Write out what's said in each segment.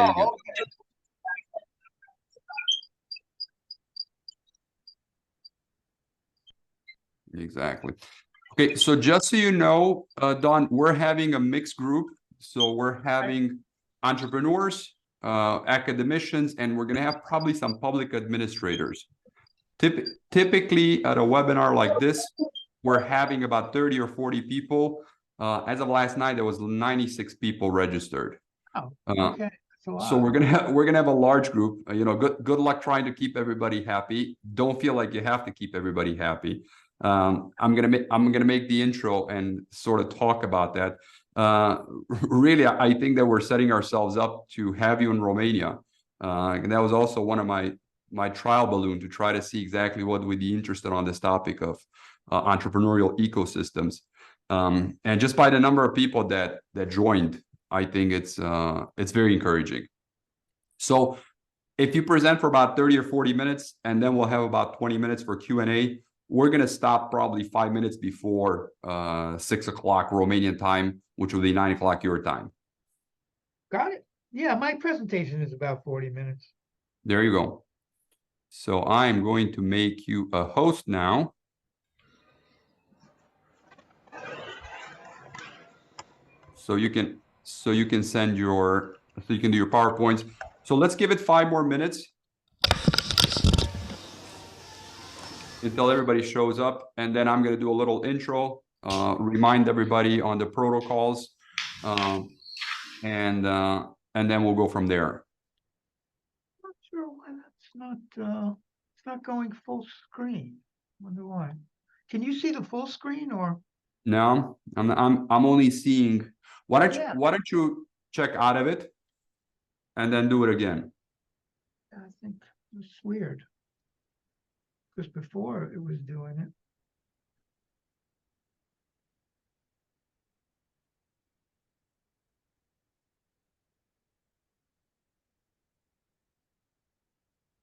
you get. Okay. Exactly. Okay, so just so you know, Don, we're having a mixed group. So we're having entrepreneurs, academicians, and we're going to have probably some public administrators. Typically, at a webinar like this, we're having about 30 or 40 people. As of last night, there was 96 people registered. Oh, okay. So we're gonna have a large group. Good luck trying to keep everybody happy. Don't feel like you have to keep everybody happy. I'm gonna make the intro and sort of talk about that. Really, I think that we're setting ourselves up to have you in Romania, and that was also one of my trial balloon to try to see exactly what we'd be interested on this topic of entrepreneurial ecosystems. And just by the number of people that joined, I think it's very encouraging. So if you present for about 30 or 40 minutes, and then we'll have about 20 minutes for Q&A, we're going to stop probably 5 minutes before 6 o'clock Romanian time, which will be 9 o'clock your time. Got it. Yeah, my presentation is about 40 minutes. There you go. So I'm going to make you a host now. So you can do your PowerPoints. So let's give it 5 more minutes until everybody shows up, and then I'm going to do a little intro, remind everybody on the protocols, and then we'll go from there. Not sure why it's not going full screen. Wonder why. Can you see the full screen or? No, I'm only seeing. Why don't you check out of it and then do it again? I think it's weird. Because before it was doing it.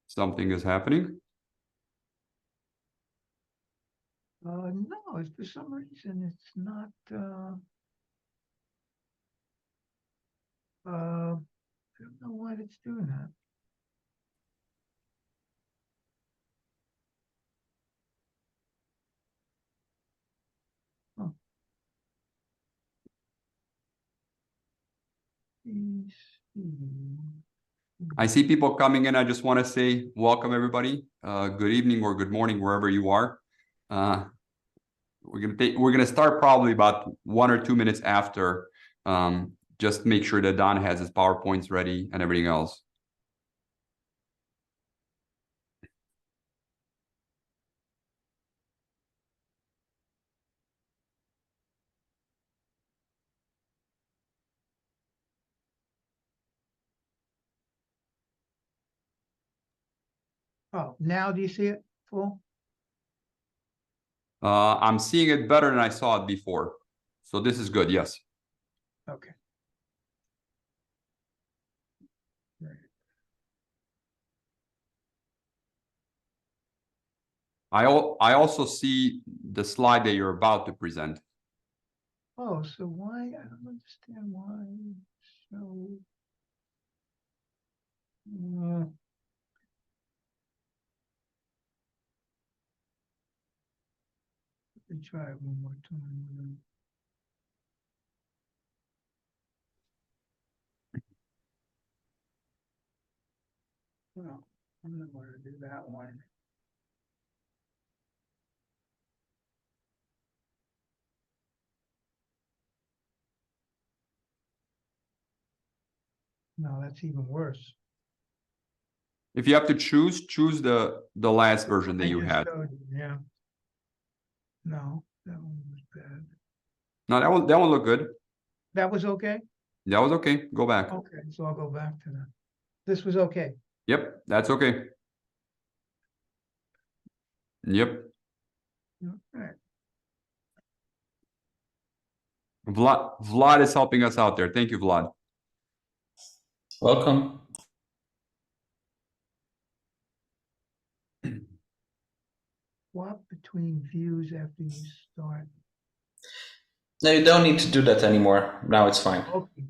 Something is happening. No, it's for some reason it's not. I don't know why it's doing that. Oh. I see people coming in. I just want to say welcome, everybody. Good evening or good morning, wherever you are. We're gonna start probably about 1 or 2 minutes after. Just make sure that Don has his PowerPoints ready and everything else. Oh, now do you see it full? I'm seeing it better than I saw it before. So this is good, yes. Okay. I also see the slide that you're about to present. Oh, so why? I don't understand why. So. Let me try it one more time. Well, I'm not going to do that one. No, that's even worse. If you have to choose the last version that you had. Yeah. No, that one was bad. No, that one looked good. That was okay? That was okay. Go back. Okay, so I'll go back to that. This was okay. Yep, that's okay. Yep. Okay. Vlad is helping us out there. Thank you, Vlad. Welcome. Swap between views after you start. No, you don't need to do that anymore. Now it's fine. Okay.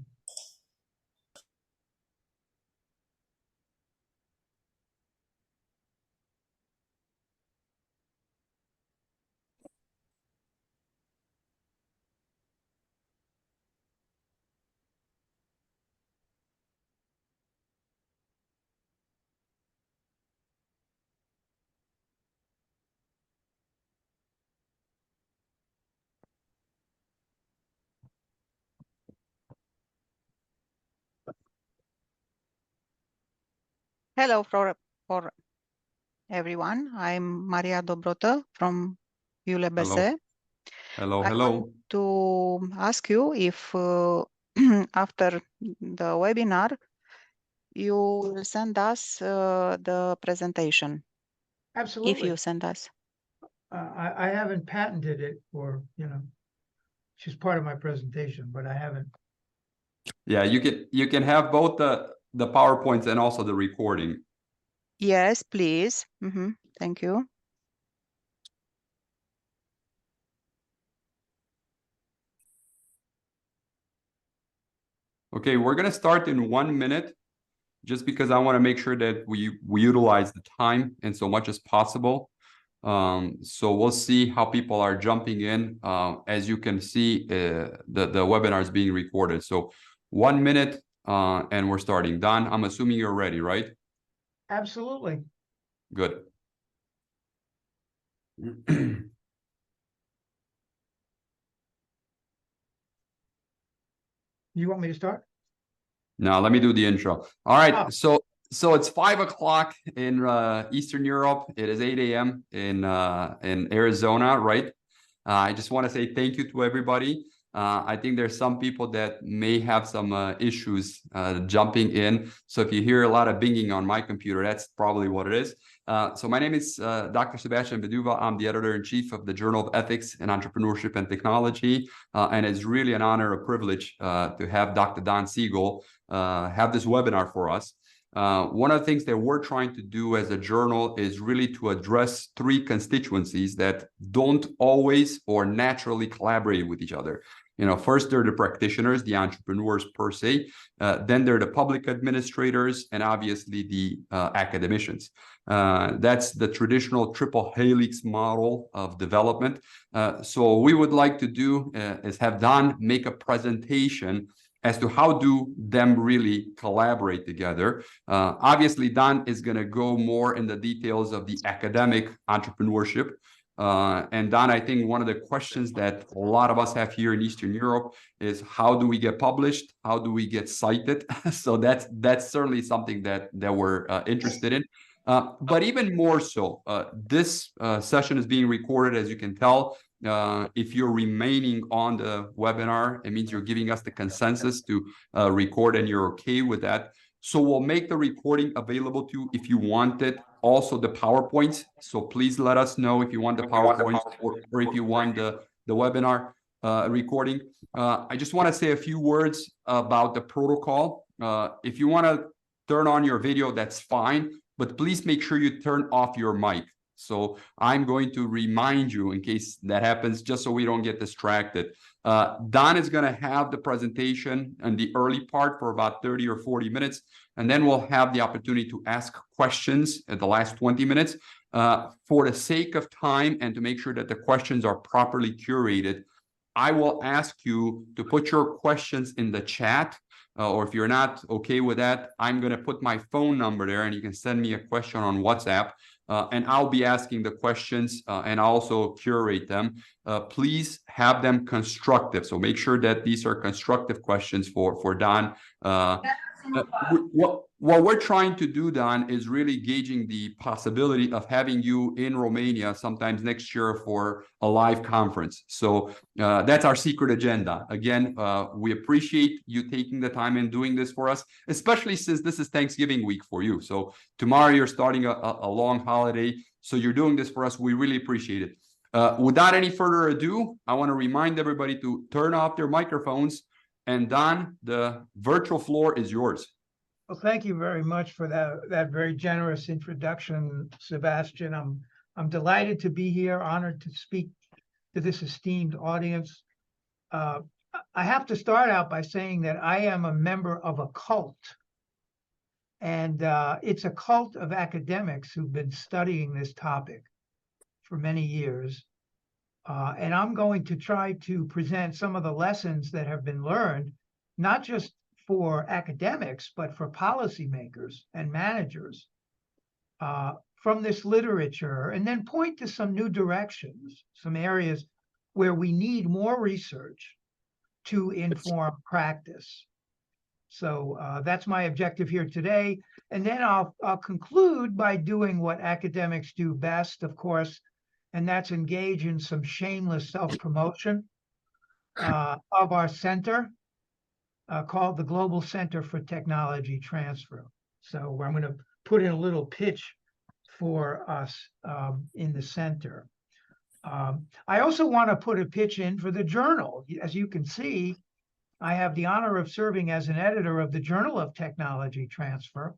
Hello for everyone. I'm Maria Dobrotă from ULBC. Hello, I hello. want to ask you if after the webinar, you will send us the presentation. Absolutely. If you send us. I haven't patented it or, she's part of my presentation, but I haven't. Yeah, you can have both the PowerPoints and also the recording. Yes, please. Thank you. Okay, we're going to start in 1 minute, just because I want to make sure that we utilize the time and so much as possible. So we'll see how people are jumping in. As you can see, the webinar is being recorded. So 1 minute, and we're starting. Don, I'm assuming you're ready, right? Absolutely. Good. You want me to start? Now let me do the intro. All right, Oh. so it's 5 o'clock in Eastern Europe. It is 8 a.m. in Arizona, right? I just want to say thank you to everybody. I think there's some people that may have some issues jumping in. So if you hear a lot of binging on my computer, that's probably what it is. So my name is Dr. Sebastian Beduva. I'm the editor-in-chief of the Journal of Ethics and Entrepreneurship and Technology. And it's really an honor, a privilege to have Dr. Don Siegle have this webinar for us. One of the things that we're trying to do as a journal is really to address 3 constituencies that don't always or naturally collaborate with each other. First, they're the practitioners, the entrepreneurs per se. Then they're the public administrators, and obviously the academicians. That's the traditional triple helix model of development. So what we would like to do is have Don make a presentation as to how do them really collaborate together. Obviously, Don is going to go more in the details of the academic entrepreneurship. And Don, I think one of the questions that a lot of us have here in Eastern Europe is how do we get published? How do we get cited? So that's certainly something that we're interested in. But even more so, this session is being recorded, as you can tell. If you're remaining on the webinar, it means you're giving us the consensus to record and you're okay with that. So we'll make the recording available to you if you want it. Also the PowerPoints. So please let us know if you want the PowerPoints or if you want the webinar recording. I just want to say a few words about the protocol. If you want to turn on your video, that's fine, but please make sure you turn off your mic. So I'm going to remind you in case that happens, just so we don't get distracted. Don is going to have the presentation in the early part for about 30 or 40 minutes, and then we'll have the opportunity to ask questions at the last 20 minutes. For the sake of time and to make sure that the questions are properly curated, I will ask you to put your questions in the chat. Or if you're not okay with that, I'm going to put my phone number there and you can send me a question on WhatsApp. And I'll be asking the questions and also curate them. Please have them constructive. So make sure that these are constructive questions for Don. What we're trying to do, Don, is really gauging the possibility of having you in Romania sometimes next year for a live conference. So that's our secret agenda. Again, we appreciate you taking the time and doing this for us, especially since this is Thanksgiving week for you. So tomorrow you're starting a long holiday. So you're doing this for us. We really appreciate it. Without any further ado, I want to remind everybody to turn off their microphones. And Don, the virtual floor is yours. Well, thank you very much for that very generous introduction, Sebastian. I'm delighted to be here, honored to speak to this esteemed audience. I have to start out by saying that I am a member of a cult. And it's a cult of academics who've been studying this topic for many years. And I'm going to try to present some of the lessons that have been learned, not just for academics, but for policymakers and managers from this literature, and then point to some new directions, some areas where we need more research to inform practice. So that's my objective here today. And then I'll conclude by doing what academics do best, of course, and that's engage in some shameless self-promotion of our center called the Global Center for Technology Transfer. So I'm going to put in a little pitch for us in the center. I also want to put a pitch in for the journal. As you can see, I have the honor of serving as an editor of the Journal of Technology Transfer,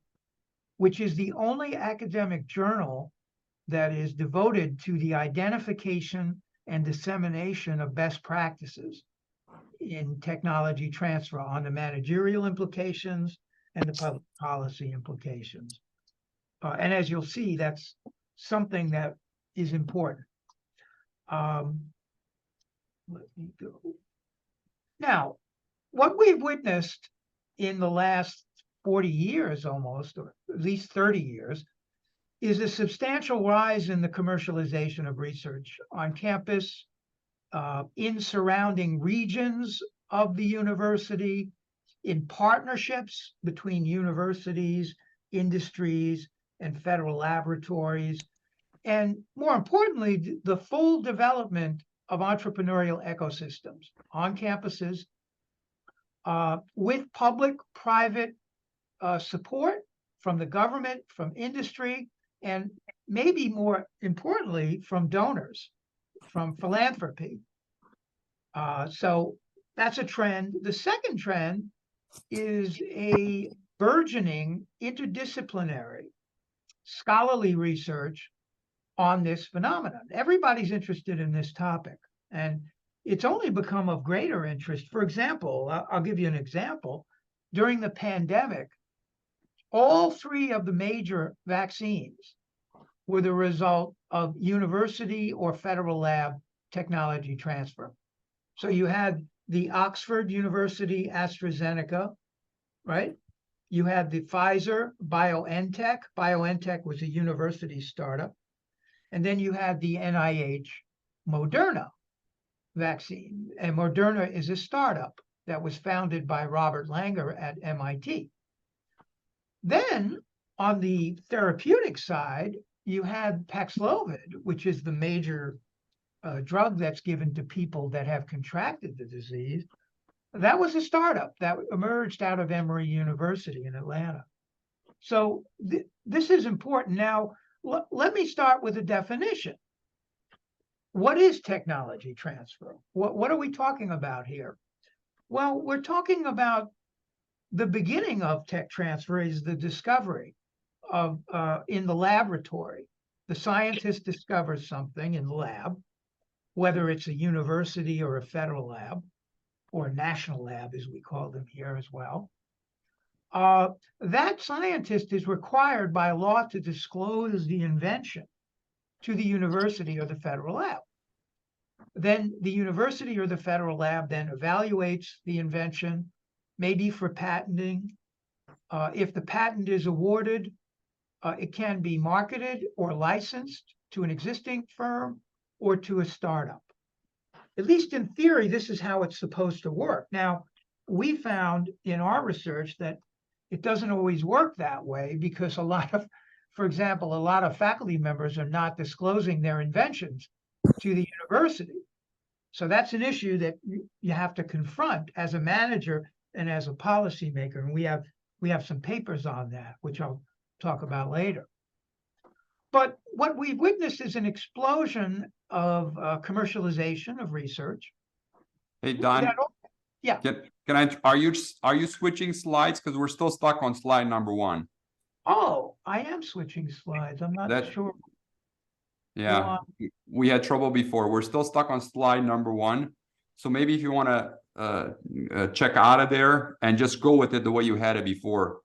which is the only academic journal that is devoted to the identification and dissemination of best practices in technology transfer on the managerial implications and the public policy implications. And as you'll see, that's something that is important. Let me go. Now, what we've witnessed in the last 40 years almost, or at least 30 years, is a substantial rise in the commercialization of research on campus, in surrounding regions of the university, in partnerships between universities, industries, and federal laboratories, and more importantly, the full development of entrepreneurial ecosystems on campuses with public-private support from the government, from industry, and maybe more importantly, from donors, from philanthropy. So that's a trend. The second trend is a burgeoning interdisciplinary scholarly research on this phenomenon. Everybody's interested in this topic, and it's only become of greater interest. For example, I'll give you an example. During the pandemic, all three of the major vaccines were the result of university or federal lab technology transfer. So you had the Oxford University AstraZeneca, right? You had the Pfizer BioNTech. BioNTech was a university startup. And then you had the NIH Moderna vaccine. And Moderna is a startup that was founded by Robert Langer at MIT. Then on the therapeutic side, you had Paxlovid, which is the major drug that's given to people that have contracted the disease. That was a startup that emerged out of Emory University in Atlanta. So this is important. Now, let me start with a definition. What is technology transfer? What are we talking about here? Well, we're talking about the beginning of tech transfer is the discovery of in the laboratory. The scientist discovers something in the lab, whether it's a university or a federal lab, or a national lab, as we call them here as well. That scientist is required by law to disclose the invention to the university or the federal lab. Then the university or the federal lab then evaluates the invention, maybe for patenting. If the patent is awarded, it can be marketed or licensed to an existing firm or to a startup. At least in theory, this is how it's supposed to work. Now, we found in our research that it doesn't always work that way because for example, a lot of faculty members are not disclosing their inventions to the university. So that's an issue that you have to confront as a manager and as a policymaker. And we have some papers on that, which I'll talk about later. But what we've witnessed is an explosion of commercialization of research. Hey, Don. Yeah. Can I? Are you switching slides? Because we're still stuck on slide number 1. Oh, I am switching slides. I'm not sure. Yeah, we had trouble before. We're still stuck on slide number 1. So maybe if you want to check out of there and just go with it the way you had it before.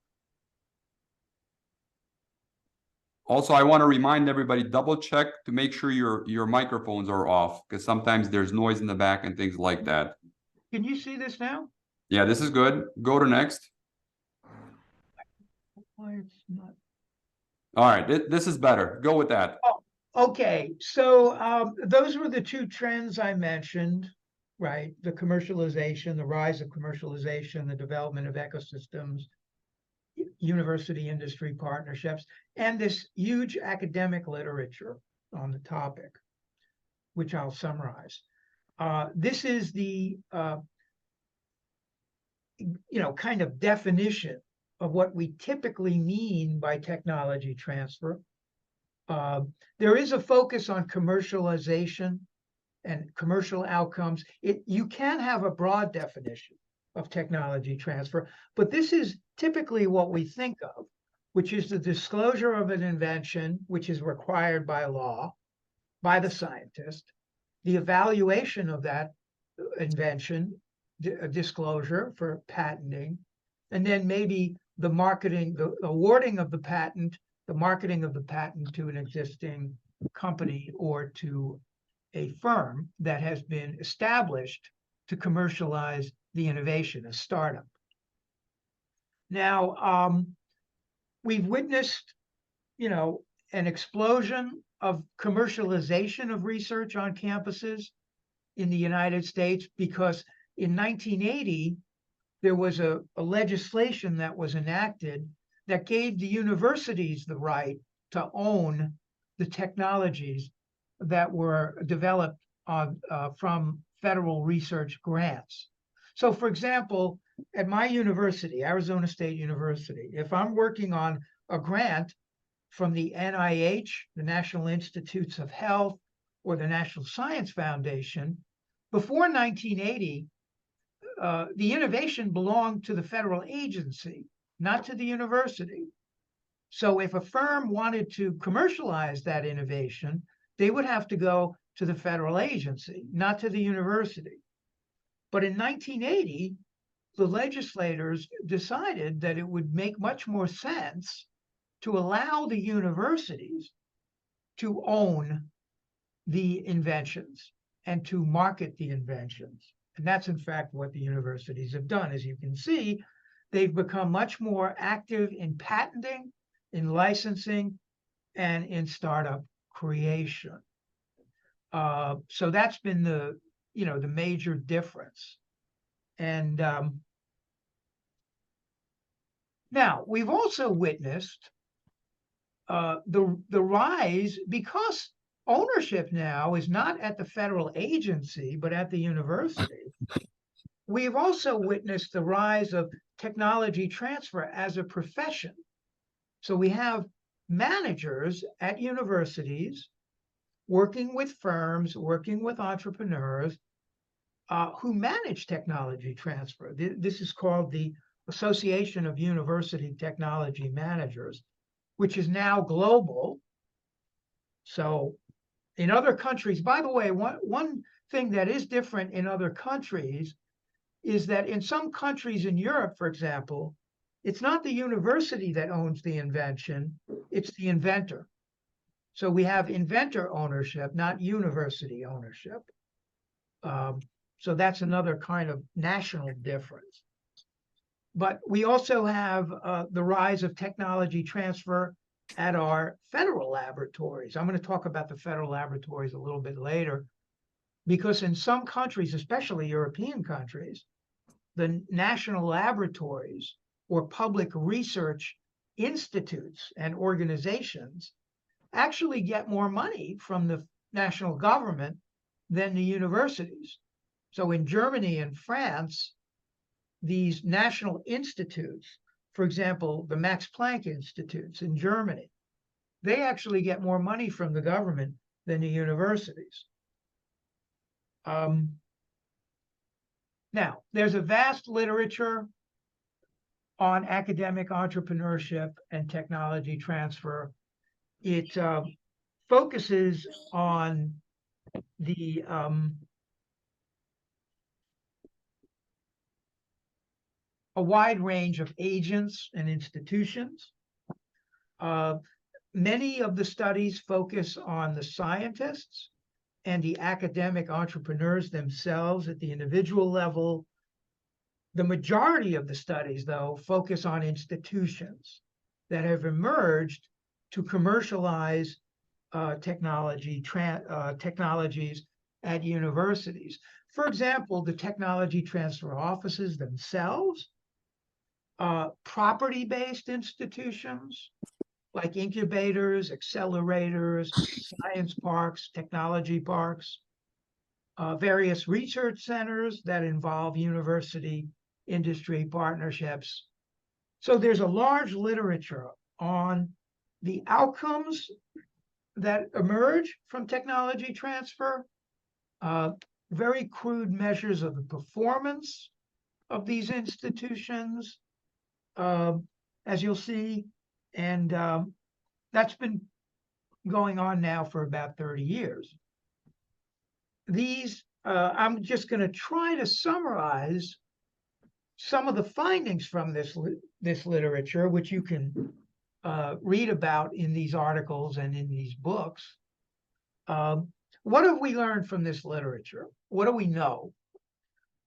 Also, I want to remind everybody, double check to make sure your microphones are off, because sometimes there's noise in the back and things like that. Can you see this now? Yeah, this is good. Go to next. Why it's not. All right, this is better. Go with that. Oh, okay. So those were the two trends I mentioned. right? The commercialization, the rise of commercialization, the development of ecosystems, university industry partnerships, and this huge academic literature on the topic, which I'll summarize. This is the kind of definition of what we typically mean by technology transfer. There is a focus on commercialization and commercial outcomes. You can have a broad definition of technology transfer, but this is typically what we think of, which is the disclosure of an invention, which is required by law, by the scientist, the evaluation of that invention, disclosure for patenting, and then maybe the marketing, the awarding of the patent, the marketing of the patent to an existing company or to a firm that has been established to commercialize the innovation, a startup. Now, we've witnessed, an explosion of commercialization of research on campuses in the United States, because in 1980, there was a legislation that was enacted that gave the universities the right to own the technologies that were developed from federal research grants. So, for example, at my university, Arizona State University, if I'm working on a grant from the NIH, the National Institutes of Health, or the National Science Foundation, before 1980, the innovation belonged to the federal agency, not to the university. So if a firm wanted to commercialize that innovation, they would have to go to the federal agency, not to the university. But in 1980, the legislators decided that it would make much more sense to allow the universities to own the inventions and to market the inventions. And that's in fact what the universities have done. As you can see, they've become much more active in patenting, in licensing, and in startup creation. So that's been the major difference. And now we've also witnessed the rise, because ownership now is not at the federal agency, but at the university. We've also witnessed the rise of technology transfer as a profession. So we have managers at universities working with firms, working with entrepreneurs who manage technology transfer. This is called the Association of University Technology Managers, which is now global. So in other countries, by the way, one thing that is different in other countries is that in some countries in Europe, for example, it's not the university that owns the invention, it's the inventor. So we have inventor ownership, not university ownership. So that's another kind of national difference. But we also have the rise of technology transfer at our federal laboratories. I'm going to talk about the federal laboratories a little bit later, because in some countries, especially European countries, the national laboratories or public research institutes and organizations actually get more money from the national government than the universities. So in Germany and France, these national institutes, for example, the Max Planck Institutes in Germany, they actually get more money from the government than the universities. Now, there's a vast literature on academic entrepreneurship and technology transfer. It focuses on the a wide range of agents and institutions. Many of the studies focus on the scientists and the academic entrepreneurs themselves at the individual level. The majority of the studies, though, focus on institutions that have emerged to commercialize technologies at universities. For example, the technology transfer offices themselves, property-based institutions like incubators, accelerators, science parks, technology parks, various research centers that involve university industry partnerships. So there's a large literature on the outcomes that emerge from technology transfer, very crude measures of the performance of these institutions, as you'll see, and that's been going on now for about 30 years. These, I'm just going to try to summarize some of the findings from this literature, which you can read about in these articles and in these books. What have we learned from this literature? What do we know?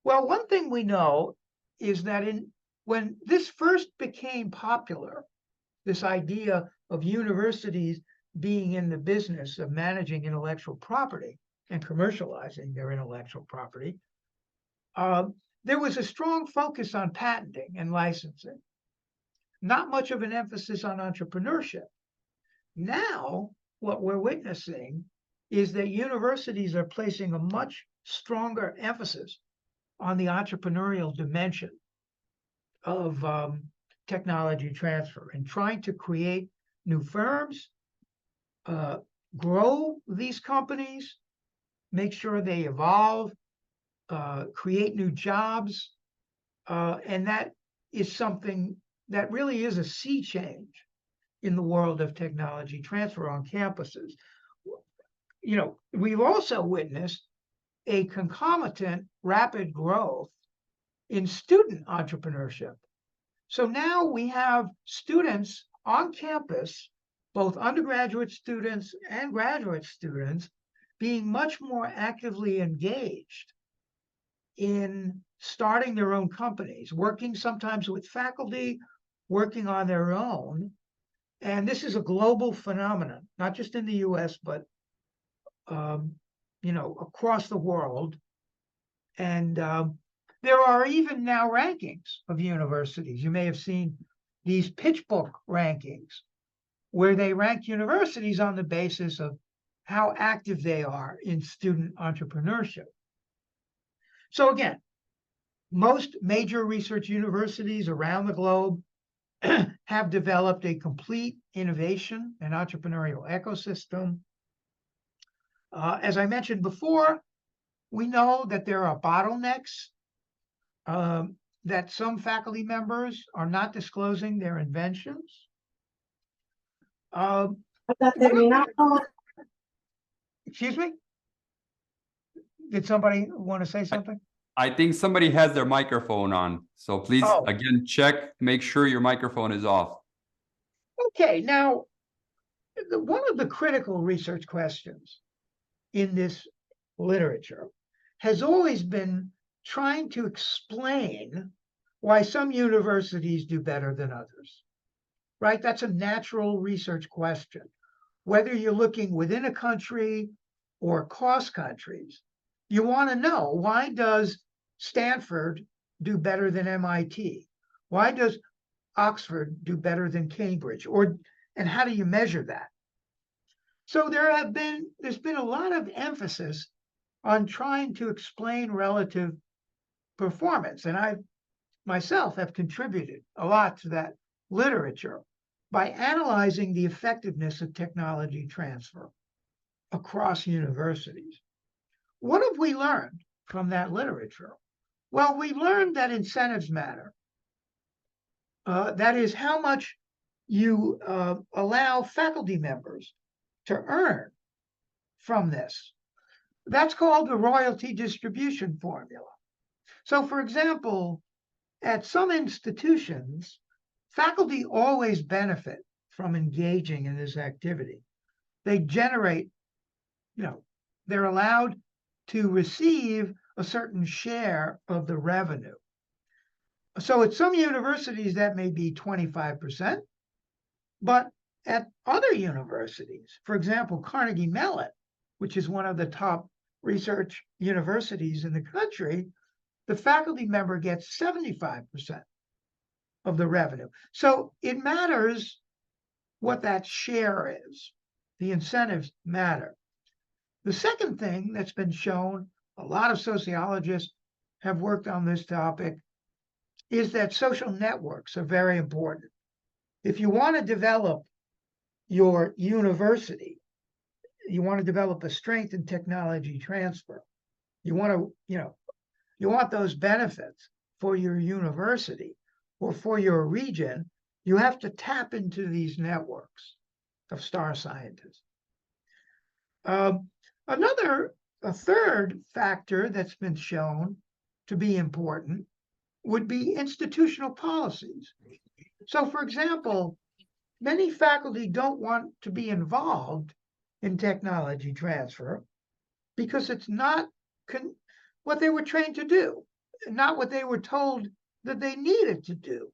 Well, one thing we know is that when this first became popular, this idea of universities being in the business of managing intellectual property and commercializing their intellectual property, there was a strong focus on patenting and licensing, not much of an emphasis on entrepreneurship. Now, what we're witnessing is that universities are placing a much stronger emphasis on the entrepreneurial dimension of technology transfer and trying to create new firms, grow these companies, make sure they evolve, create new jobs. And that is something that really is a sea change in the world of technology transfer on campuses. You know, we've also witnessed a concomitant rapid growth in student entrepreneurship. So now we have students on campus, both undergraduate students and graduate students, being much more actively engaged in starting their own companies, working sometimes with faculty, working on their own. And this is a global phenomenon, not just in the US, but you know, across the world. And there are even now rankings of universities. You may have seen these pitch book rankings where they rank universities on the basis of how active they are in student entrepreneurship. So again, most major research universities around the globe have developed a complete innovation and entrepreneurial ecosystem. As I mentioned before, we know that there are bottlenecks, that some faculty members are not disclosing their inventions. Excuse me? Did somebody want to say something? I think somebody has their microphone on. So please, again, check, make sure your microphone is off. Okay, now, one of the critical research questions in this literature has always been trying to explain why some universities do better than others, right? That's a natural research question. Whether you're looking within a country or across countries, you want to know, why does Stanford do better than MIT? Why does Oxford do better than Cambridge? And how do you measure that? So there's been a lot of emphasis on trying to explain relative performance. And I myself have contributed a lot to that literature by analyzing the effectiveness of technology transfer across universities. What have we learned from that literature? Well, we learned that incentives matter. That is how much you allow faculty members to earn from this. That's called the royalty distribution formula. So, for example, at some institutions, faculty always benefit from engaging in this activity. They generate, you know, they're allowed to receive a certain share of the revenue. So at some universities, that may be 25%, but at other universities, for example, Carnegie Mellon, which is one of the top research universities in the country, the faculty member gets 75% of the revenue. So it matters what that share is. The incentives matter. The second thing that's been shown, a lot of sociologists have worked on this topic, is that social networks are very important. If you want to develop your university, you want to develop a strength in technology transfer, you want to, you want those benefits for your university or for your region, you have to tap into these networks of star scientists. A third factor that's been shown to be important would be institutional policies. So, for example, many faculty don't want to be involved in technology transfer because it's not what they were trained to do, not what they were told that they needed to do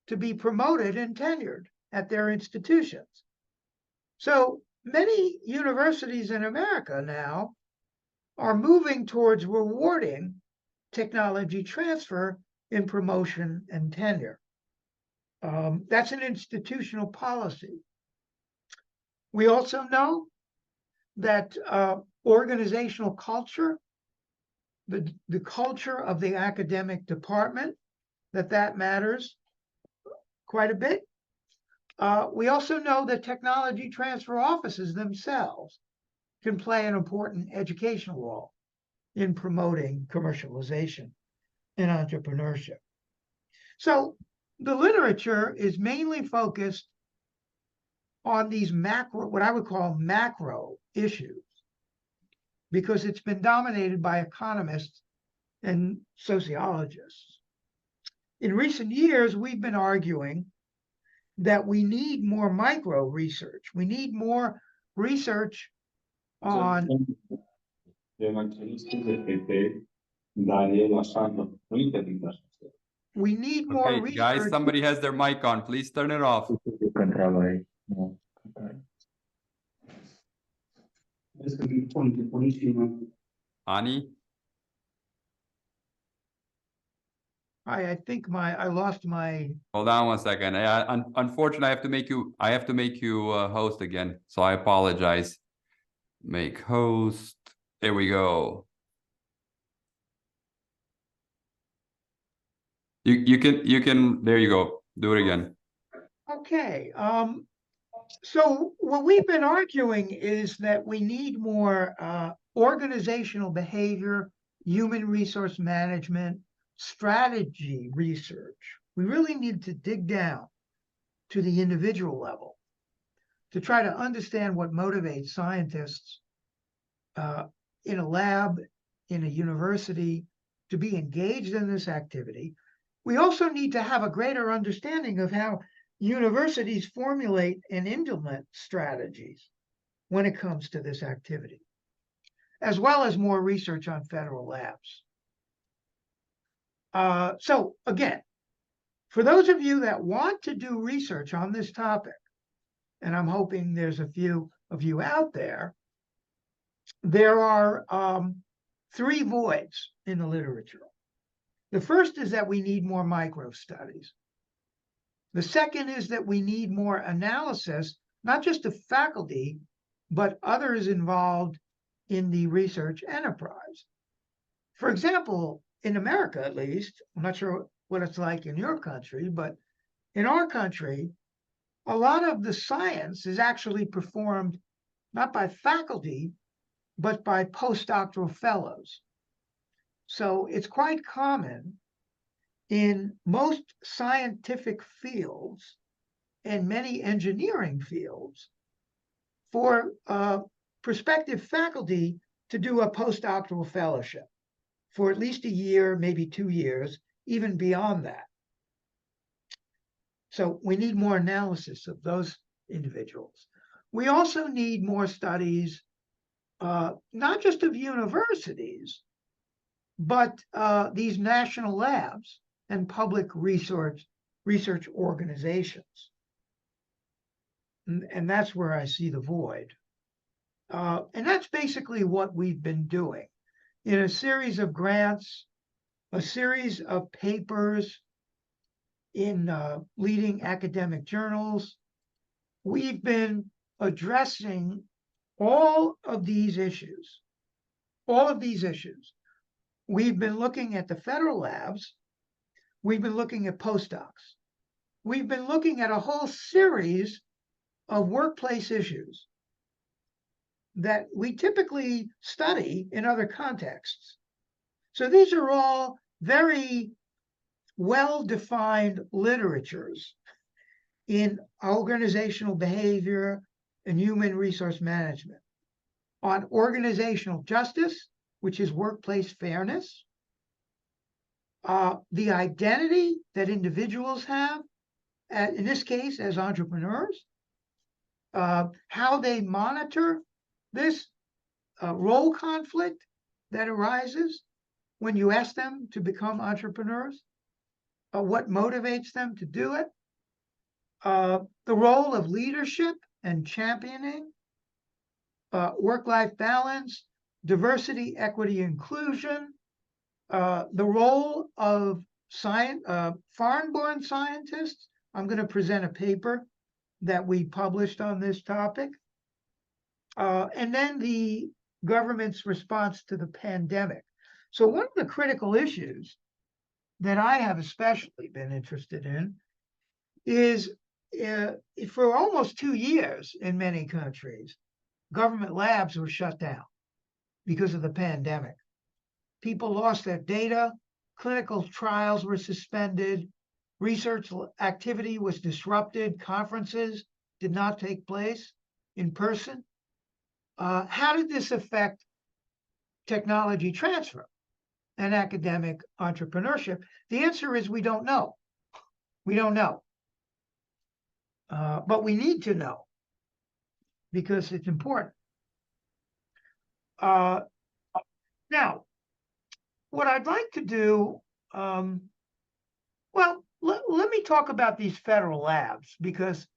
to be promoted and tenured at their institutions. So many universities in America now are moving towards rewarding technology transfer in promotion and tenure. That's an institutional policy. We also know that organizational culture, the culture of the academic department, that matters quite a bit. We also know that technology transfer offices themselves can play an important educational role in promoting commercialization and entrepreneurship. So the literature is mainly focused on these macro, what I would call macro issues, because it's been dominated by economists and sociologists. In recent years, we've been arguing that we need more micro research. We need more research on we need more Okay, research. guys, somebody has their mic on. Please turn it off. Ani? I think I lost my. Hold on one second. Unfortunately, I have to make you host again. So I apologize. Make host. There we go. You can there you go. Do it again. Okay. So what we've been arguing is that we need more organizational behavior, human resource management, strategy research. We really need to dig down to the individual level to try to understand what motivates scientists in a lab, in a university, to be engaged in this activity. We also need to have a greater understanding of how universities formulate and implement strategies when it comes to this activity, as well as more research on federal labs. So again, for those of you that want to do research on this topic, and I'm hoping there's a few of you out there, there are 3 voids in the literature. The first is that we need more micro studies. The second is that we need more analysis, not just of faculty, but others involved in the research enterprise. For example, in America, at least, I'm not sure what it's like in your country, but in our country, a lot of the science is actually performed not by faculty, but by postdoctoral fellows. So it's quite common in most scientific fields and many engineering fields for prospective faculty to do a postdoctoral fellowship for at least a year, maybe 2 years, even beyond that. So we need more analysis of those individuals. We also need more studies, not just of universities, but these national labs and public research organizations. And that's where I see the void. And that's basically what we've been doing in a series of grants, a series of papers in leading academic journals. We've been addressing all of these issues, all of these issues. We've been looking at the federal labs. We've been looking at postdocs. We've been looking at a whole series of workplace issues that we typically study in other contexts. So these are all very well-defined literatures in organizational behavior and human resource management on organizational justice, which is workplace fairness, the identity that individuals have, in this case, as entrepreneurs, how they monitor this role conflict that arises when you ask them to become entrepreneurs, what motivates them to do it, the role of leadership and championing, work-life balance, diversity, equity, inclusion, the role of foreign-born scientists. I'm going to present a paper that we published on this topic. And then the government's response to the pandemic. So one of the critical issues that I have especially been interested in is for almost 2 years in many countries, government labs were shut down because of the pandemic. People lost their data, clinical trials were suspended, research activity was disrupted, conferences did not take place in person. How did this affect technology transfer and academic entrepreneurship? The answer is we don't know. We don't know. But we need to know because it's important. Now, what I'd like to do, well, let me talk about these federal labs because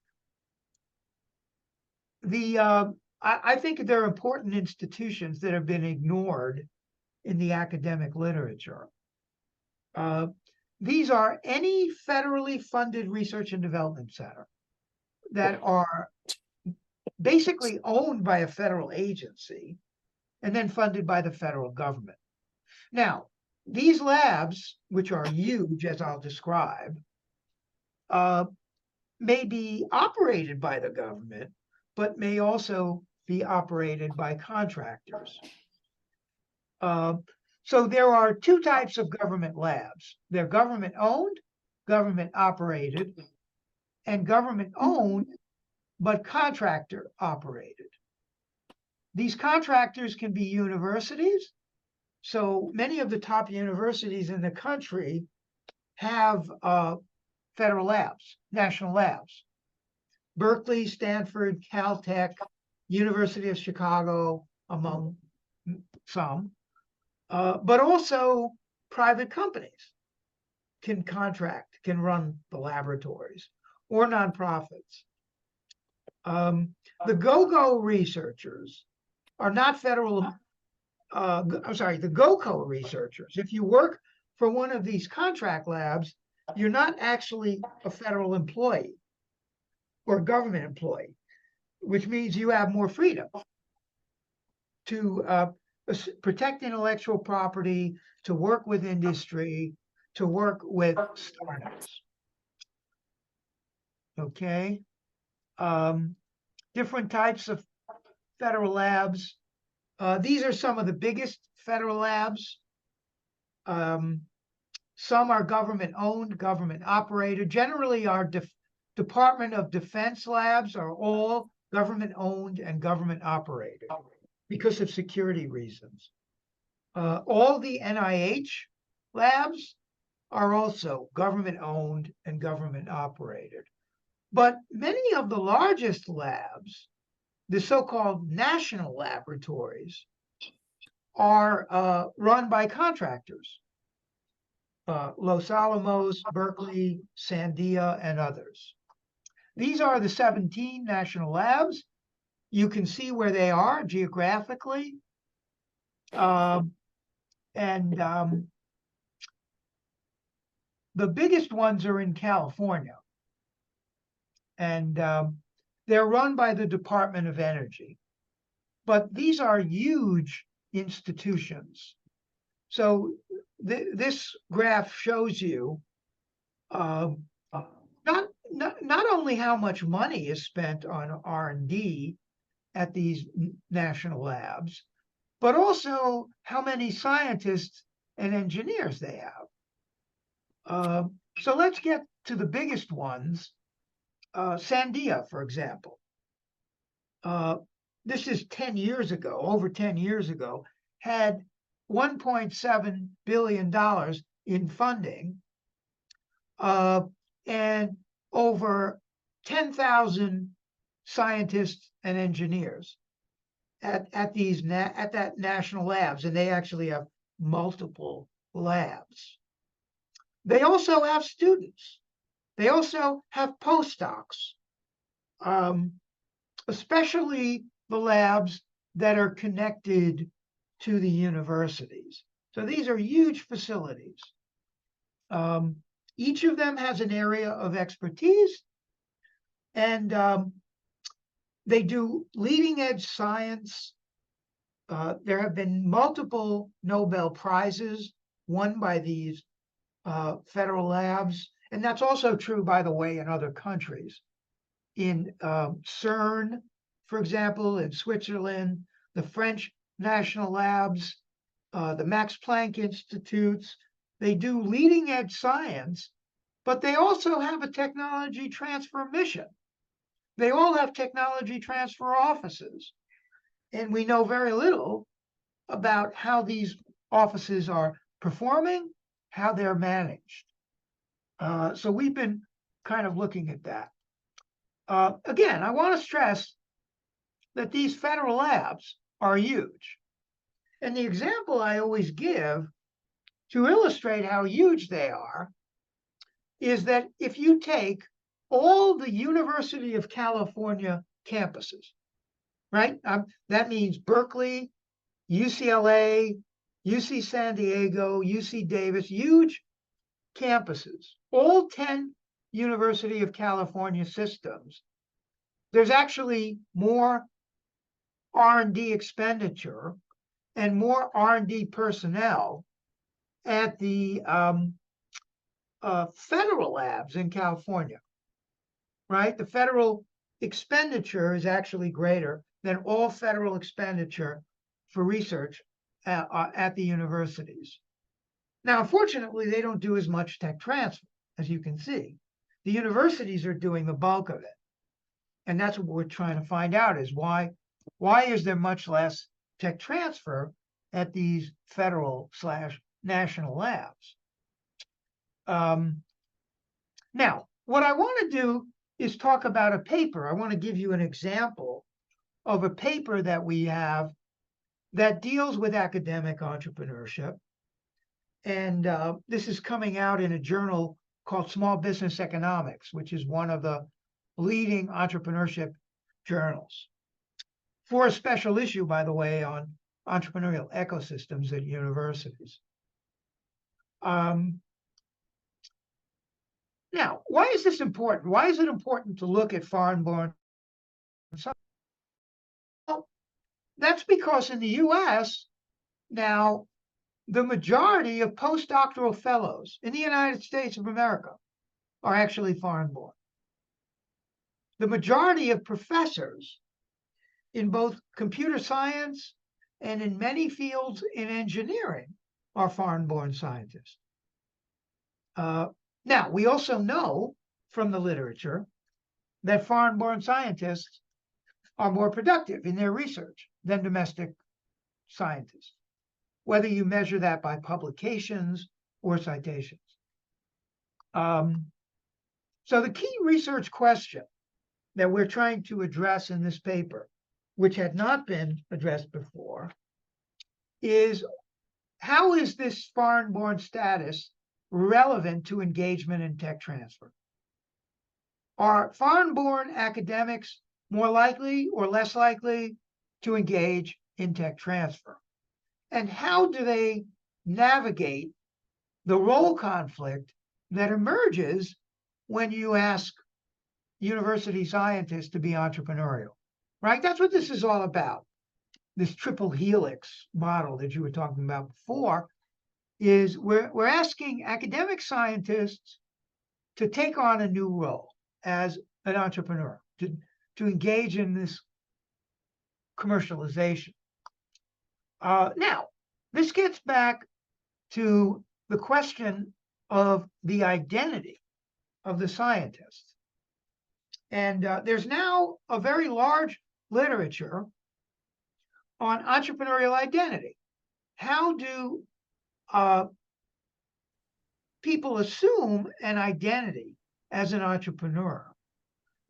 I think they're important institutions that have been ignored in the academic literature. These are any federally funded research and development center that are basically owned by a federal agency and then funded by the federal government. Now, these labs, which are huge, as I'll describe, may be operated by the government, but may also be operated by contractors. So there are two types of government labs. They're government-owned, government-operated, and government-owned, but contractor-operated. These contractors can be universities. So many of the top universities in the country have federal labs, national labs. Berkeley, Stanford, Caltech, University of Chicago, among some. But also private companies can contract, can run the laboratories, or nonprofits. The go-go researchers are not federal, I'm sorry, the GOCO researchers. If you work for one of these contract labs, you're not actually a federal employee or government employee, which means you have more freedom to protect intellectual property, to work with industry, to work with startups. Okay. Different types of federal labs. These are some of the biggest federal labs. Some are government-owned, government-operated. Generally, our Department of Defense labs are all government-owned and government-operated because of security reasons. All the NIH labs are also government-owned and government-operated. But many of the largest labs, the so-called national laboratories, are run by contractors. Los Alamos, Berkeley, Sandia, and others. These are the 17 national labs. You can see where they are geographically. And the biggest ones are in California. And they're run by the Department of Energy. But these are huge institutions. So this graph shows you not only how much money is spent on R&D at these national labs, but also how many scientists and engineers they have. So let's get to the biggest ones. Sandia, for example. This is 10 years ago, over 10 years ago, had $1.7 billion in funding and over 10,000 scientists and engineers at that national labs, and they actually have multiple labs. They also have students. They also have postdocs, especially the labs that are connected to the universities. So these are huge facilities. Each of them has an area of expertise, and they do leading edge science. There have been multiple Nobel Prizes won by these federal labs. And that's also true, by the way, in other countries. In CERN, for example, in Switzerland, the French national labs, the Max Planck Institutes, they do leading edge science, but they also have a technology transfer mission. They all have technology transfer offices. And we know very little about how these offices are performing, how they're managed. So we've been kind of looking at that. Again, I want to stress that these federal labs are huge. And the example I always give to illustrate how huge they are is that if you take all the University of California campuses, right? That means Berkeley, UCLA, UC San Diego, UC Davis, huge campuses, all 10 University of California systems. There's actually more R&D expenditure and more R&D personnel at the federal labs in California, right? The federal expenditure is actually greater than all federal expenditure for research at the universities. Now, unfortunately, they don't do as much tech transfer, as you can see. The universities are doing the bulk of it. And that's what we're trying to find out is why is there much less tech transfer at these federal/national labs? Now, what I want to do is talk about a paper. I want to give you an example of a paper that we have that deals with academic entrepreneurship. And this is coming out in a journal called Small Business Economics, which is one of the leading entrepreneurship journals. For a special issue, by the way, on entrepreneurial ecosystems at universities. Now, why is this important? Why is it important to look at foreign-born science? Well, that's because in the US, now, the majority of postdoctoral fellows in the United States of America are actually foreign-born. The majority of professors in both computer science and in many fields in engineering are foreign-born scientists. Now, we also know from the literature that foreign-born scientists are more productive in their research than domestic scientists, whether you measure that by publications or citations. So the key research question that we're trying to address in this paper, which had not been addressed before, is how is this foreign-born status relevant to engagement in tech transfer? Are foreign-born academics more likely or less likely to engage in tech transfer? And how do they navigate the role conflict that emerges when you ask university scientists to be entrepreneurial, right? That's what this is all about. This triple helix model that you were talking about before is we're asking academic scientists to take on a new role as an entrepreneur, to engage in this commercialization. Now, this gets back to the question of the identity of the scientist. And there's now a very large literature on entrepreneurial identity. How do people assume an identity as an entrepreneur?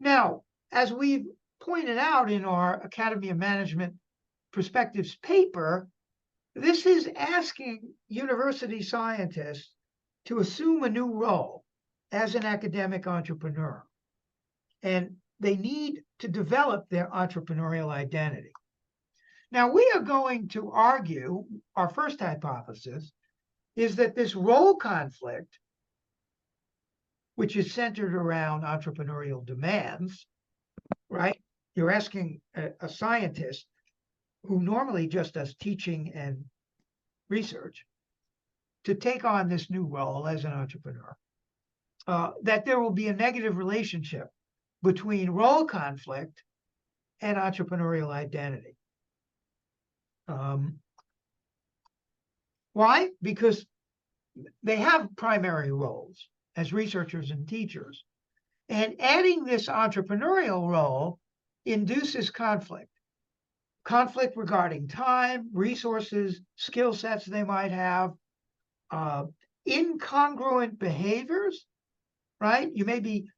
Now, as we've pointed out in our Academy of Management Perspectives paper, this is asking university scientists to assume a new role as an academic entrepreneur. And they need to develop their entrepreneurial identity. Now, we are going to argue, our first hypothesis is that this role conflict, which is centered around entrepreneurial demands, right? You're asking a scientist who normally just does teaching and research to take on this new role as an entrepreneur, that there will be a negative relationship between role conflict and entrepreneurial identity. Why? Because they have primary roles as researchers and teachers, and adding this entrepreneurial role induces conflict. Conflict regarding time, resources, skill sets they might have, incongruent behaviors, right?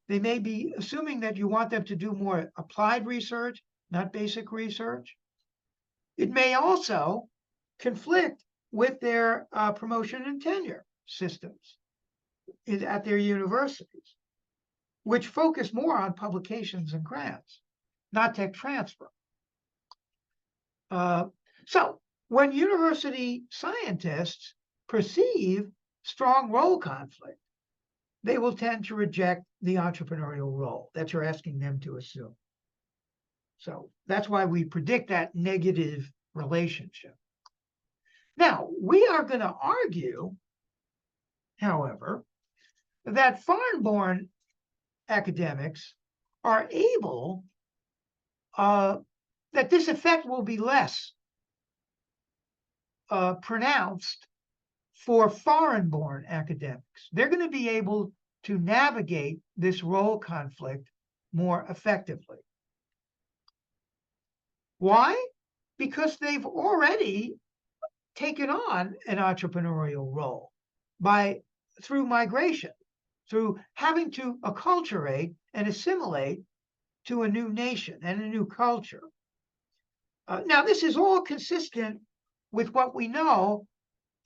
They may be assuming that you want them to do more applied research, not basic research. It may also conflict with their promotion and tenure systems at their universities, which focus more on publications and grants, not tech transfer. So when university scientists perceive strong role conflict, they will tend to reject the entrepreneurial role that you're asking them to assume. So that's why we predict that negative relationship. Now, we are going to argue, however, that foreign-born academics are able, that this effect will be less pronounced for foreign-born academics. They're going to be able to navigate this role conflict more effectively. Why? Because they've already taken on an entrepreneurial role through migration, through having to acculturate and assimilate to a new nation and a new culture. Now, this is all consistent with what we know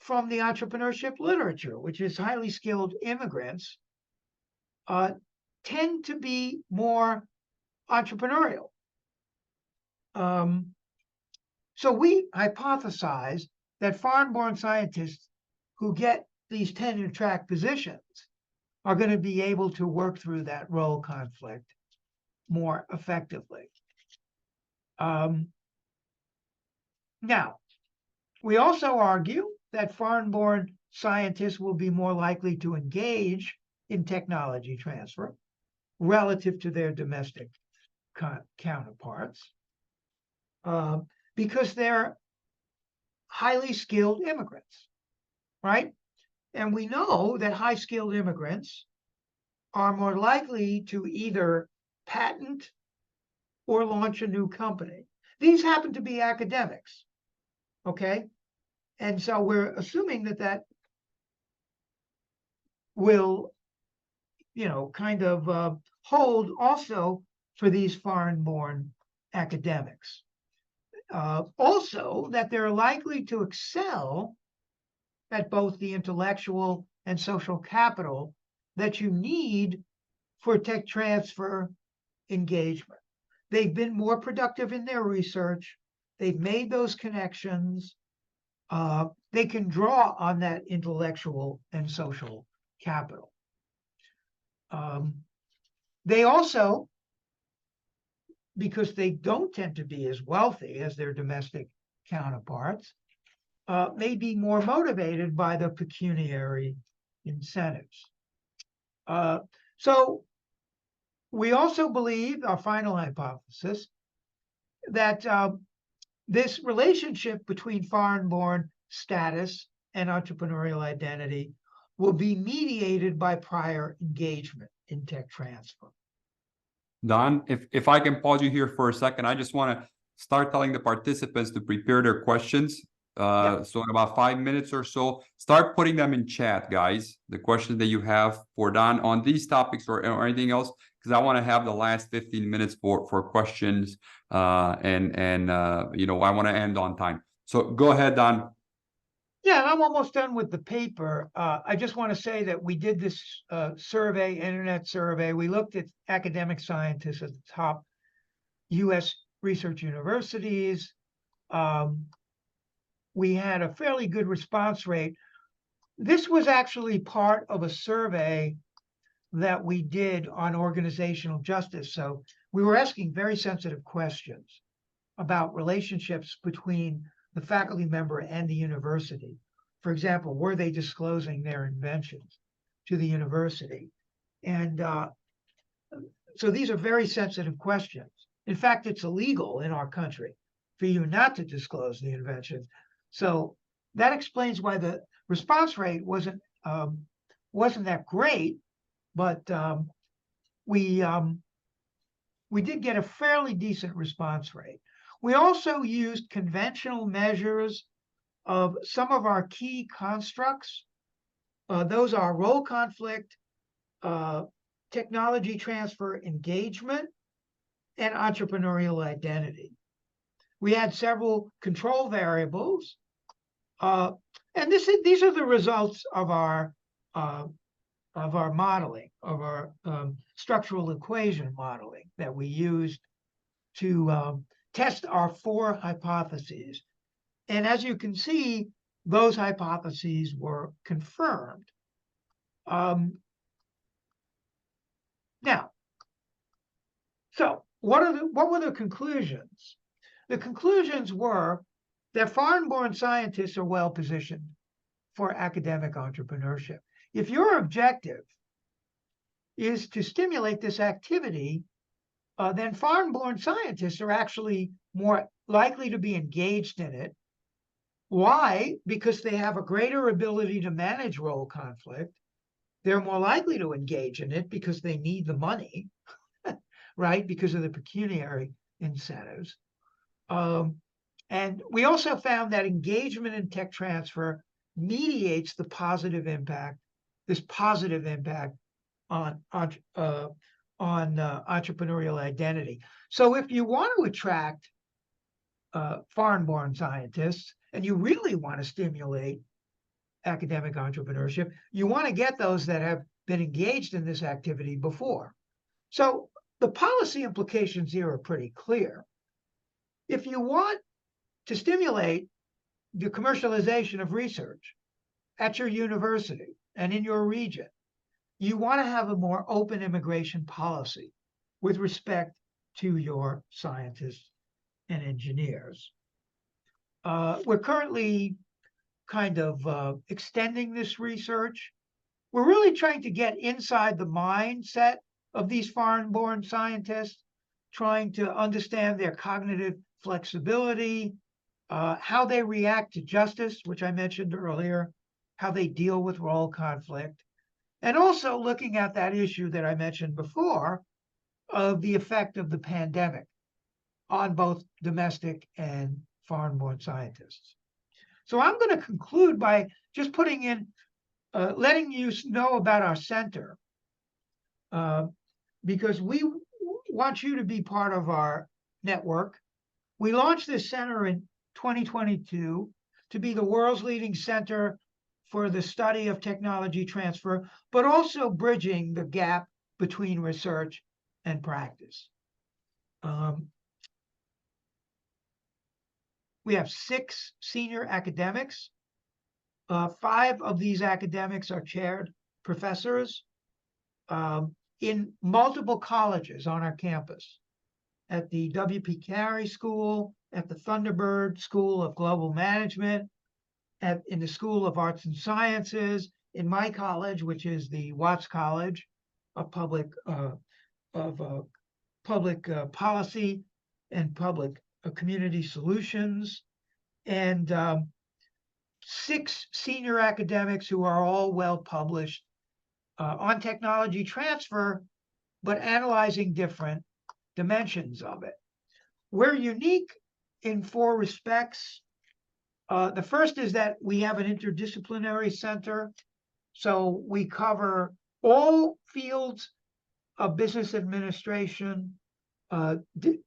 from the entrepreneurship literature, which is highly skilled immigrants tend to be more entrepreneurial. So we hypothesize that foreign-born scientists who get these tenure-track positions are going to be able to work through that role conflict more effectively. Now, we also argue that foreign-born scientists will be more likely to engage in technology transfer relative to their domestic counterparts because they're highly skilled immigrants, right? And we know that high skilled immigrants are more likely to either patent or launch a new company. These happen to be academics, okay? And so we're assuming that will, kind of hold also for these foreign-born academics. Also, that they're likely to excel at both the intellectual and social capital that you need for tech transfer engagement. they've been more productive in their research. They've made those connections. They can draw on that intellectual and social capital. They also, because they don't tend to be as wealthy as their domestic counterparts, may be more motivated by the pecuniary incentives. So we also believe, our final hypothesis, that this relationship between foreign-born status and entrepreneurial identity will be mediated by prior engagement in tech transfer. Don, if I can pause you here for a second, I just want to start telling the participants to prepare their questions. Yep. So in about 5 minutes or so, start putting them in chat, guys. The questions that you have for Don on these topics or anything else, because I want to have the last 15 minutes for questions. You know, I want to end on time. So go ahead, Don. Yeah, and I'm almost done with the paper. I just want to say that we did this survey, internet survey. We looked at academic scientists at the top U.S. research universities. We had a fairly good response rate. This was actually part of a survey that we did on organizational justice. So we were asking very sensitive questions about relationships between the faculty member and the university. For example, were they disclosing their inventions to the university? And so these are very sensitive questions. In fact, it's illegal in our country for you not to disclose the inventions. So that explains why the response rate wasn't that great, but we did get a fairly decent response rate. We also used conventional measures of some of our key constructs. Those are role conflict, technology transfer engagement, and entrepreneurial identity. We had several control variables, and these are the results of our modeling, of our structural equation modeling that we used to test our 4 hypotheses. And as you can see, those hypotheses were confirmed. Now, so what were the conclusions? The conclusions were that foreign-born scientists are well positioned for academic entrepreneurship. If your objective is to stimulate this activity, then foreign-born scientists are actually more likely to be engaged in it. Why? Because they have a greater ability to manage role conflict. They're more likely to engage in it because they need the money, right? Because of the pecuniary incentives. And we also found that engagement in tech transfer mediates the positive impact, this positive impact on entrepreneurial identity. So if you want to attract foreign-born scientists and you really want to stimulate academic entrepreneurship, you want to get those that have been engaged in this activity before. So the policy implications here are pretty clear. If you want to stimulate the commercialization of research at your university and in your region, you want to have a more open immigration policy with respect to your scientists and engineers. We're currently kind of extending this research. We're really trying to get inside the mindset of these foreign-born scientists, trying to understand their cognitive flexibility, how they react to justice, which I mentioned earlier, how they deal with role conflict, and also looking at that issue that I mentioned before of the effect of the pandemic on both domestic and foreign-born scientists. So I'm going to conclude by just putting in, letting you know about our center, because we want you to be part of our network. We launched this center in 2022 to be the world's leading center for the study of technology transfer, but also bridging the gap between research and practice. We have 6 senior academics. 5 of these academics are chaired professors in multiple colleges on our campus, at the W.P. Carey School, at the Thunderbird School of Global Management, in the School of Arts and Sciences, in my college, which is the Watts College of Public Policy and Public Community Solutions, and 6 senior academics who are all well published on technology transfer, but analyzing different dimensions of it. We're unique in 4 respects. The first is that we have an interdisciplinary center, so we cover all fields of business administration.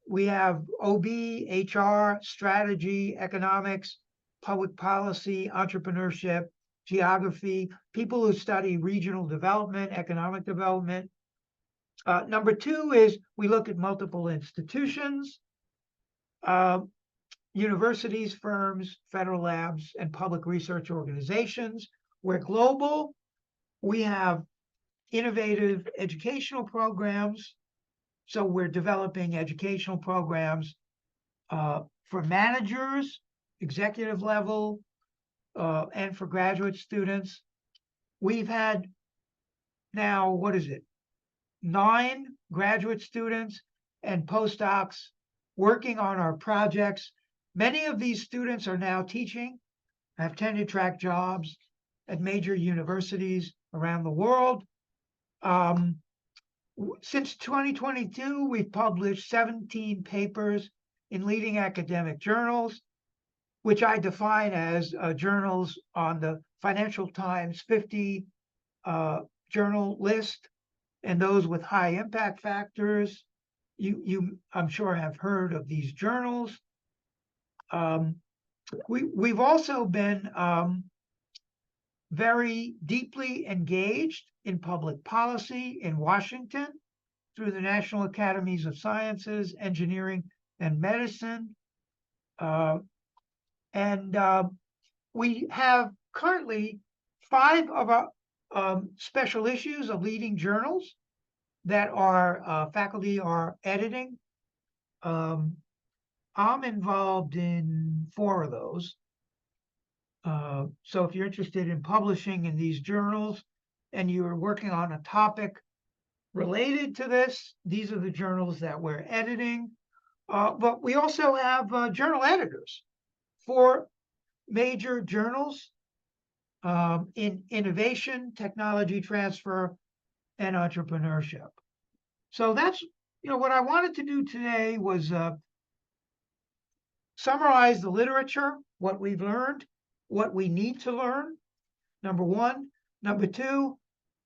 We have OB, HR, strategy, economics, public policy, entrepreneurship, geography, people who study regional development, economic development. Number 2 is we look at multiple institutions, universities, firms, federal labs, and public research organizations. We're global. We have innovative educational programs. So we're developing educational programs for managers, executive level, and for graduate students. We've had now, 9 graduate students and postdocs working on our projects. Many of these students are now teaching, have tenure-track jobs at major universities around the world. Since 2022, we've published 17 papers in leading academic journals, which I define as journals on the Financial Times 50 journal list, and those with high impact factors. You I'm sure have heard of these journals. We've also been very deeply engaged in public policy in Washington through the National Academies of Sciences, Engineering, and Medicine. We have currently 5 of our special issues of leading journals that our faculty are editing. I'm involved in 4 of those. So if you're interested in publishing in these journals and you're working on a topic related to this, these are the journals that we're editing. But we also have journal editors for major journals in innovation, technology transfer, and entrepreneurship. So that's, what I wanted to do today was summarize the literature, what we've learned, what we need to learn, number 1. Number 2,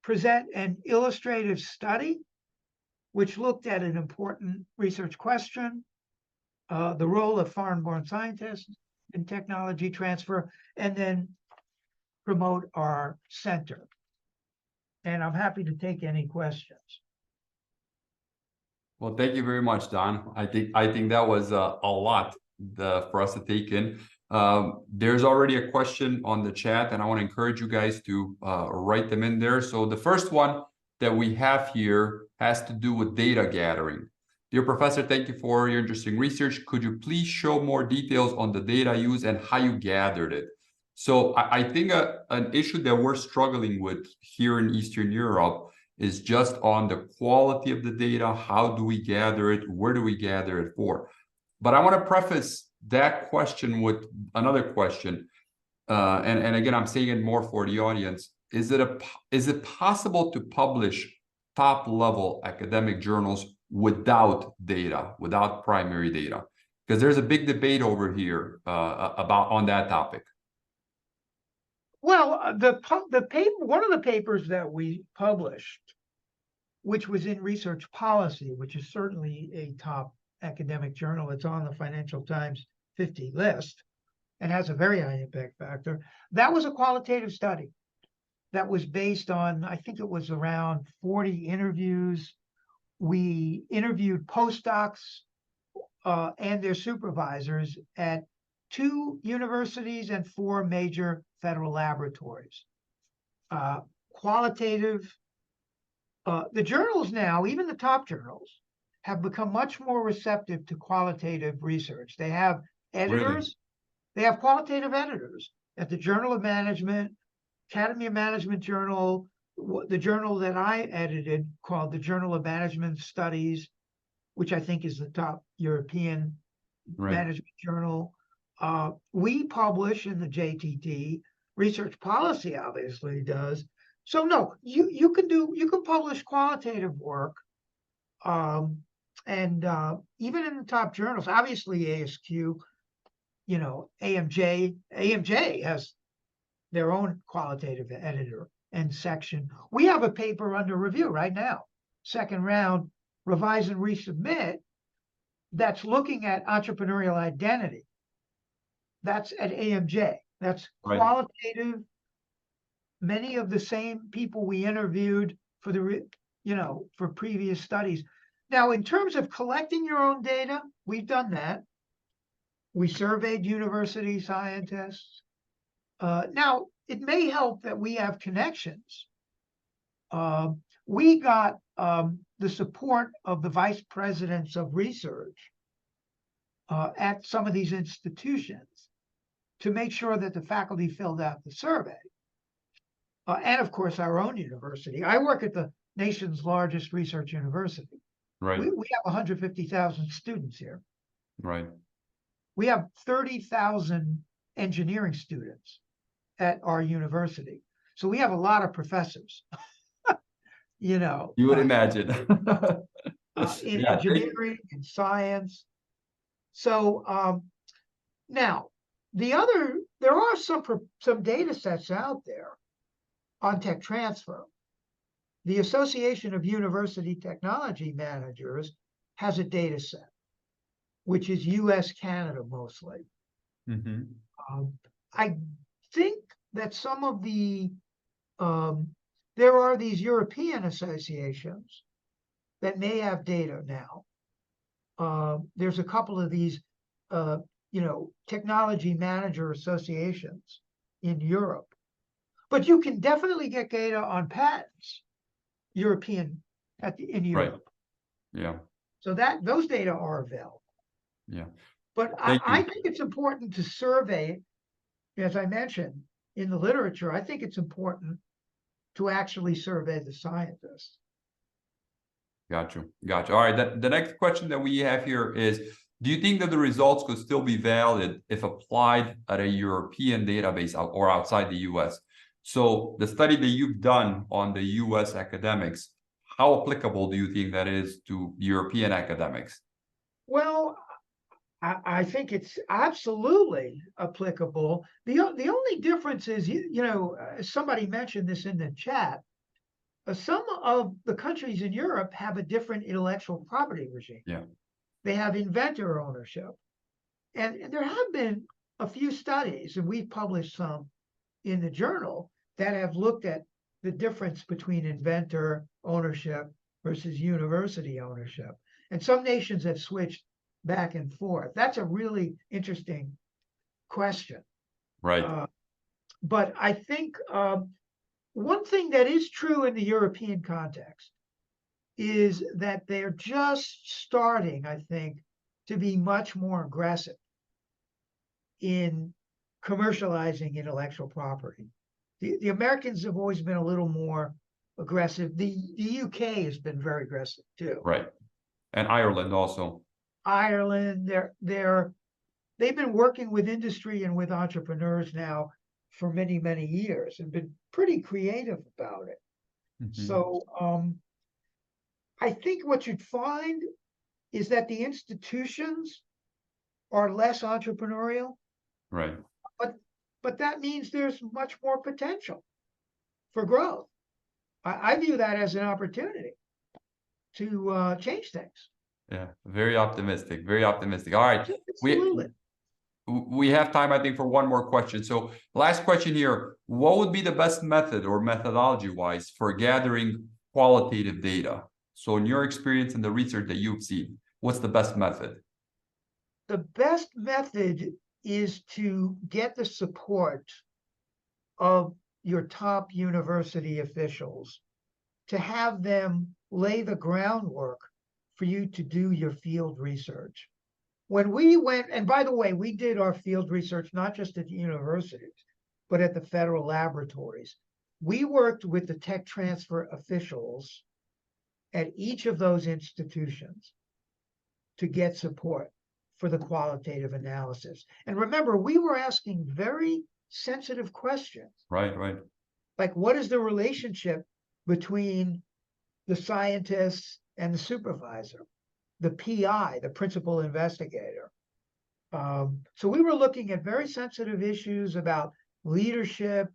present an illustrative study, which looked at an important research question, the role of foreign-born scientists in technology transfer, and then promote our center. And I'm happy to take any questions. Well, thank you very much, Don. I think that was a lot for us to take in. There's already a question on the chat, and I want to encourage you guys to write them in there. So the first one that we have here has to do with data gathering. Dear Professor, thank you for your interesting research. Could you please show more details on the data used and how you gathered it? So I think an issue that we're struggling with here in Eastern Europe is just on the quality of the data. How do we gather it? Where do we gather it for? But I want to preface that question with another question. And again, I'm saying it more for the audience. Is it possible to publish top-level academic journals without data, without primary data? Because there's a big debate over here on that topic. Well, one of the papers that we published, which was in Research Policy, which is certainly a top academic journal, it's on the Financial Times 50 list and has a very high impact factor. That was a qualitative study that was based on, I think it was around 40 interviews. We interviewed postdocs and their supervisors at 2 universities and 4 major federal laboratories. Qualitative, the journals now, even the top journals, have become much more receptive to qualitative research. They have editors, Really? they have qualitative editors at the Journal of Management, Academy of Management Journal, the journal that I edited called the Journal of Management Studies, which I think is the top European Right. management journal. We publish in the JTT. Research Policy obviously does. So no, you can publish qualitative work, and even in the top journals. Obviously, ASQ, AMJ has their own qualitative editor and section. We have a paper under review right now, second round, revise and resubmit, that's looking at entrepreneurial identity. That's at AMJ. That's Right. qualitative. Many of the same people we interviewed for for previous studies. Now, in terms of collecting your own data, we've done that. We surveyed university scientists. Now, it may help that we have connections. We got the support of the vice presidents of research at some of these institutions to make sure that the faculty filled out the survey. And of course, our own university. I work at the nation's largest research university. Right. We have 150,000 students here. Right. We have 30,000 engineering students at our university. So we have a lot of professors, You would imagine. in Yeah, engineering and science. So now there are some data sets out there on tech transfer. The Association of University Technology Managers has a data set, which is US, Canada mostly. Mhm. I think that some of there are these European associations that may have data now. There's a couple of these, technology manager associations in Europe. But you can definitely get data on patents, in Europe. Right. Yeah. So those data are available. Yeah. But I think it's important to survey, as I mentioned, in the literature, I think it's important to actually survey the scientists. Got you. All right. The next question that we have here is, do you think that the results could still be valid if applied at a European database or outside the US? So the study that you've done on the US academics, how applicable do you think that is to European academics? Well, I think it's absolutely applicable. The only difference is, somebody mentioned this in the chat, some of the countries in Europe have a different intellectual property regime. Yeah. They have inventor ownership. And there have been a few studies, and we've published some in the journal, that have looked at the difference between inventor ownership versus university ownership. And some nations have switched back and forth. That's a really interesting question. Right. But I think one thing that is true in the European context is that they're just starting, I think, to be much more aggressive in commercializing intellectual property. The Americans have always been a little more aggressive. The UK has been very aggressive too. Right. And Ireland also. Ireland, they've been working with industry and with entrepreneurs now for many, many years and been pretty creative about it. Mhm. So I think what you'd find is that the institutions are less entrepreneurial, Right. but that means there's much more potential for growth. I view that as an opportunity to change things. Yeah. Very optimistic. Very optimistic. All right. Absolutely. We have time, I think, for one more question. So last question here, what would be the best method or methodology-wise for gathering qualitative data? So in your experience in the research that you've seen, what's the best method? the best method is to get the support of your top university officials, to have them lay the groundwork for you to do your field research. When we went, and by the way, we did our field research not just at the universities, but at the federal laboratories. We worked with the tech transfer officials at each of those institutions to get support for the qualitative analysis. And remember, we were asking very sensitive questions. Right, right. Like, what is the relationship between the scientists and the supervisor, the PI, the principal investigator? So we were looking at very sensitive issues about leadership,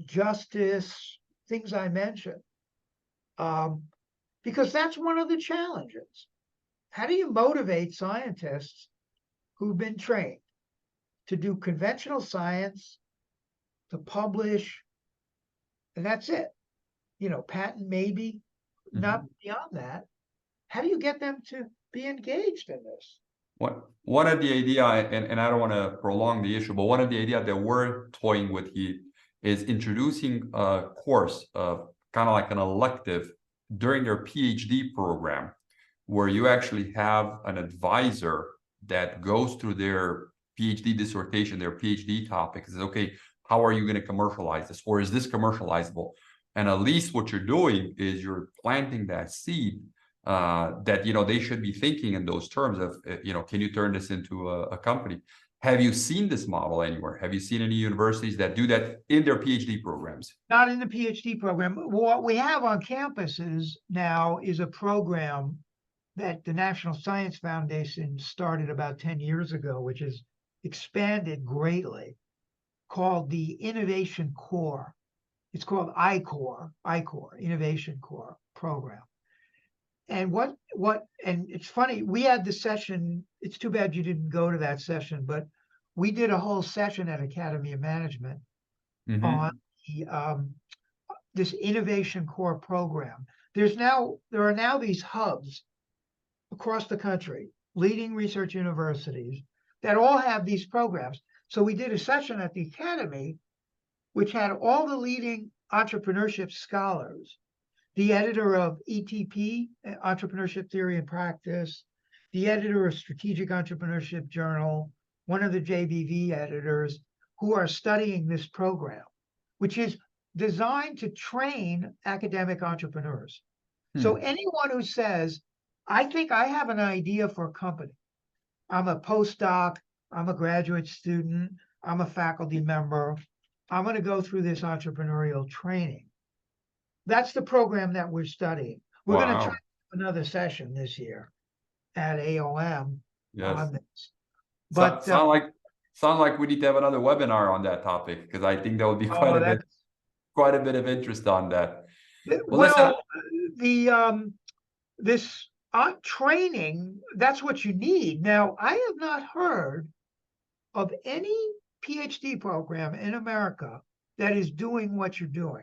justice, things I mentioned, because that's one of the challenges. How do you motivate scientists who've been trained to do conventional science, to publish, and that's it? You know, patent maybe, not beyond that. How do you get them to be engaged in this? One of the idea, and I don't want to prolong the issue, but one of the idea that we're toying with here is introducing a course of kind of like an elective during their PhD program, where you actually have an advisor that goes through their PhD dissertation, their PhD topic, and says, okay, how are you going to commercialize this? Or is this commercializable? And at least what you're doing is you're planting that seed that, you know, they should be thinking in those terms of, you know, can you turn this into a company? Have you seen this model anywhere? Have you seen any universities that do that in their PhD programs? Not in the PhD program. What we have on campuses now is a program that the National Science Foundation started about 10 years ago, which has expanded greatly, called the Innovation Core. It's called I-Core, Innovation Core program. And and it's funny, we had the session, it's too bad you didn't go to that session, but we did a whole session at Academy of Management on the, this Innovation Core program. There are now these hubs across the country, leading research universities that all have these programs. So we did a session at the Academy, which had all the leading entrepreneurship scholars, the editor of ETP, Entrepreneurship Theory and Practice, the editor of Strategic Entrepreneurship Journal, one of the JBV editors, who are studying this program, which is designed to train academic entrepreneurs. So anyone who says, I think I have an idea for a company, I'm a postdoc, I'm a graduate student, I'm a faculty member, I'm going to go through this entrepreneurial training. That's the program that we're studying. We're going to try another session this year at AOM on this. But sound like we need to have another webinar on that topic, because I think there will be quite a bit of interest on that. Well, this training, that's what you need. Now, I have not heard of any PhD program in America that is doing what you're doing.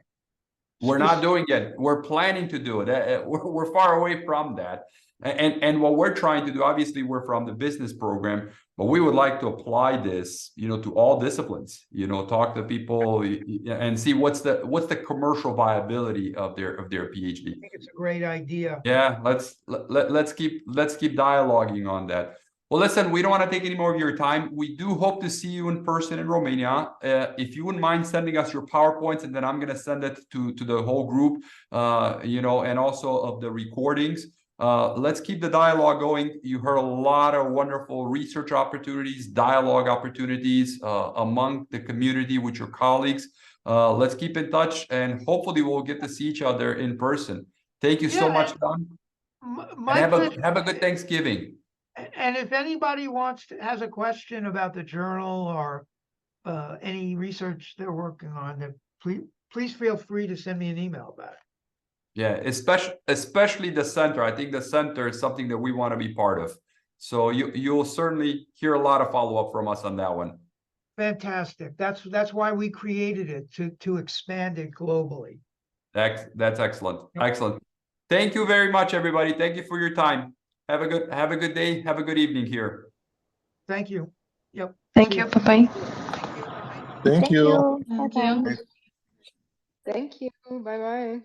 We're not doing it. We're planning to do it. We're far away from that. And what we're trying to do, obviously, we're from the business program, but we would like to apply this, you know, to all disciplines. You know, talk to people and see what's the commercial viability of their PhD. I think it's a great idea. Yeah, let's keep dialoguing on that. Well, listen, we don't want to take any more of your time. We do hope to see you in person in Romania. If you wouldn't mind sending us your PowerPoints, and then I'm going to send it to the whole group, you know, and also of the recordings. Let's keep the dialogue going. You heard a lot of wonderful research opportunities, dialogue opportunities among the community with your colleagues. Let's keep in touch, and hopefully we'll get to see each other in person. Thank you so much, Don. And have a good Thanksgiving. And if anybody has a question about the journal or any research they're working on, then please feel free to send me an email about it. Yeah, especially the center. I think the center is something that we want to be part of. So you'll certainly hear a lot of follow-up from us on that one. Fantastic. That's why we created it, to expand it globally. That's excellent. Excellent. Thank you very much, everybody. Thank you for your time. Have a good day. Have a good evening here. Thank you. Yep. Thank See you. ya. Bye-bye. Thank you. Bye-bye. Thank you. Bye bye.